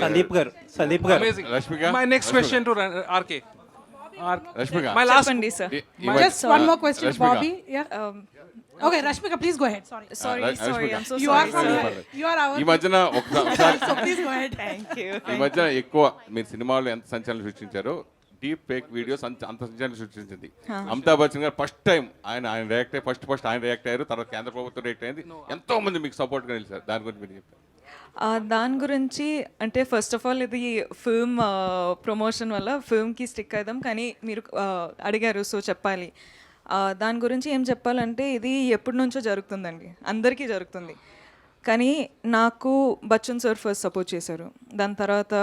సందీప్ గారు Amazing. Rashmika? My next question to RK. Rashmika. My last. చెప్పండి sir. Just one more question, Rashmika. Bobby. Yeah. Okay, Rashmika, please go ahead. Sorry. Sorry Rashmika. I'm so You are sorry from here. You are our. ఈ మధ్యన ఒకసారి So please go ahead. Thank you. ఈ మధ్య ఎక్కువ మీరు సినిమాలో ఎంత సంచలనం సృష్టించారో డీప్ ఫేక్ వీడియోస్ అంత సంచలనం సృష్టించింది. అమితాబ్ బచ్చన్ గారు ఫస్ట్ టైం ఆయన రియాక్ట్ అయ్యి ఫస్ట్ ఆయన రియాక్ట్ అయ్యారు, తర్వాత కేంద్ర ప్రభుత్వం రియాక్ట్ అయింది. ఎంతో మంది మీకు సపోర్ట్గా నిలిచారు. దాని గురించి మీరు చెప్పారు. దాని గురించి అంటే ఫస్ట్ ఆఫ్ ఆల్ ఇది ఫిల్మ్ ప్రమోషన్ వల్ల ఫిల్మ్కి స్టిక్ అవుదాం, కానీ మీరు అడిగారు సో చెప్పాలి. దాని గురించి ఏం చెప్పాలంటే ఇది ఎప్పటి నుంచో జరుగుతుందండి, అందరికీ జరుగుతుంది. కానీ నాకు బచ్చన్ సార్ ఫస్ట్ సపోర్ట్ చేశారు. దాని తర్వాత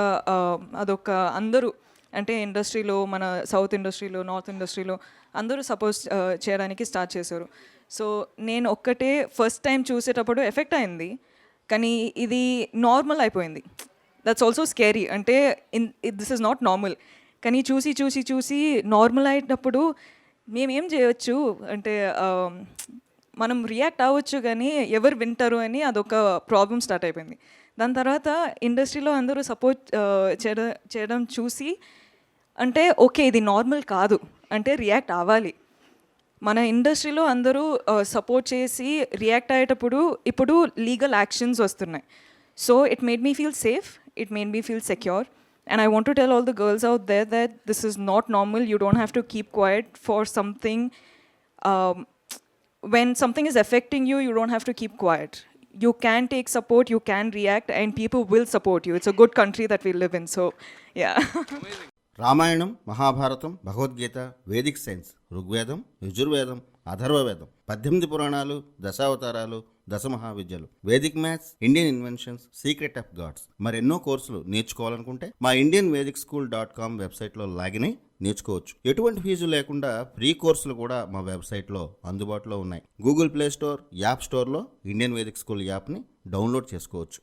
అదొక అందరూ అంటే ఇండస్ట్రీలో, మన సౌత్ ఇండస్ట్రీలో, నార్త్ ఇండస్ట్రీలో అందరూ సపోర్ట్ చేయడానికి స్టార్ట్ చేశారు. సో నేను ఒక్కటే ఫస్ట్ టైం చూసేటప్పుడు ఎఫెక్ట్ అయింది, కానీ ఇది నార్మల్ అయిపోయింది. దట్స్ ఆల్సో స్కేరీ, అంటే దిస్ ఇస్ నాట్ నార్మల్. కానీ చూసి చూసి చూసి నార్మల్ అయినప్పుడు మేమేం చేయవచ్చు అంటే మనం రియాక్ట్ అవ్వచ్చు, కానీ ఎవరు వింటారు అని అదొక ప్రాబ్లం స్టార్ట్ అయిపోయింది. దాని తర్వాత ఇండస్ట్రీలో అందరూ సపోర్ట్ చేయడం చూసి అంటే ఓకే ఇది నార్మల్ కాదు, అంటే రియాక్ట్ అవ్వాలి. మన ఇండస్ట్రీలో అందరూ సపోర్ట్ చేసి రియాక్ట్ అయ్యేటప్పుడు ఇప్పుడు లీగల్ యాక్షన్స్ వస్తున్నాయి. So it made me feel safe, it made me feel secure. And I want to tell all the girls out there that this is not normal. You don't have to keep quiet for something. When something is affecting you, you don't have to keep quiet. You can take support, you can react, and people will support you. It's a good country that we live in. So, yeah. Ramayanam, Mahabharatam, Bhagavadgita, vedic science, Rigvedam, Yajurvedam, Atharvavedam, 18 పురాణాలు, దశావతారాలు, 10 మహావిద్యలు, vedic maths, Indian inventions, secret of gods, మరెన్నో కోర్సులు నేర్చుకోవాలనుకుంటే మా indianvedicSchool.com వెబ్సైట్లో login అయి నేర్చుకోవచ్చు. ఎటువంటి ఫీజు లేకుండా ఫ్రీ కోర్సులు కూడా మా వెబ్సైట్లో అందుబాటులో ఉన్నాయి. గూగుల్ ప్లే స్టోర్, యాప్ స్టోర్లో ఇండియన్ వేదిక్ స్కూల్ యాప్ని డౌన్లోడ్ చేసుకోవచ్చు.